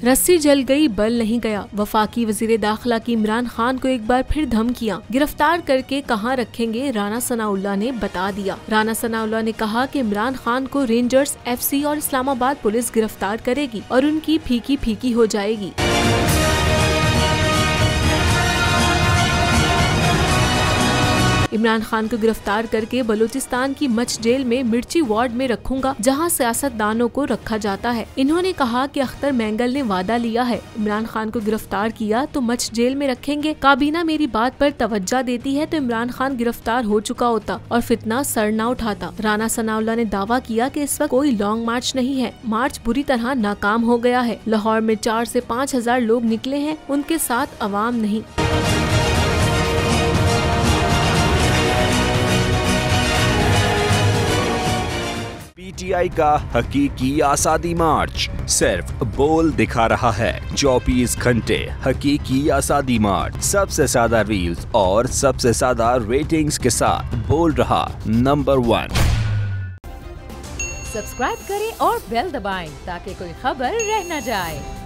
रस्सी जल गई बल नहीं गया। वफाकी वजीर दाखिला की इमरान खान को एक बार फिर धमकियां, गिरफ्तार करके कहां रखेंगे, राना सनाउल्लाह ने बता दिया। राना सनाउल्लाह ने कहा कि इमरान खान को रेंजर्स, FC और इस्लामाबाद पुलिस गिरफ्तार करेगी और उनकी फीकी फीकी हो जाएगी। इमरान खान को गिरफ्तार करके बलूचिस्तान की मच जेल में मिर्ची वार्ड में रखूंगा, जहां सियासतदानों को रखा जाता है। इन्होंने कहा कि अख्तर मैंगल ने वादा लिया है, इमरान खान को गिरफ्तार किया तो मच जेल में रखेंगे। काबीना मेरी बात पर तवज्जो देती है तो इमरान खान गिरफ्तार हो चुका होता और फितना सर न उठाता। राना सनाउल्लाह ने दावा किया कि इस वक्त कोई लॉन्ग मार्च नहीं है, मार्च बुरी तरह नाकाम हो गया है। लाहौर में 4 से 5 हजार लोग निकले हैं, उनके साथ अवाम नहीं। PTI का हकीकी आज़ादी मार्च सिर्फ बोल दिखा रहा है। 24 घंटे हकीकी आज़ादी मार्च, सबसे ज्यादा रील्स और सबसे ज्यादा रेटिंग्स के साथ बोल रहा नंबर 1। सब्सक्राइब करें और बेल दबाएं ताकि कोई खबर रह न जाए।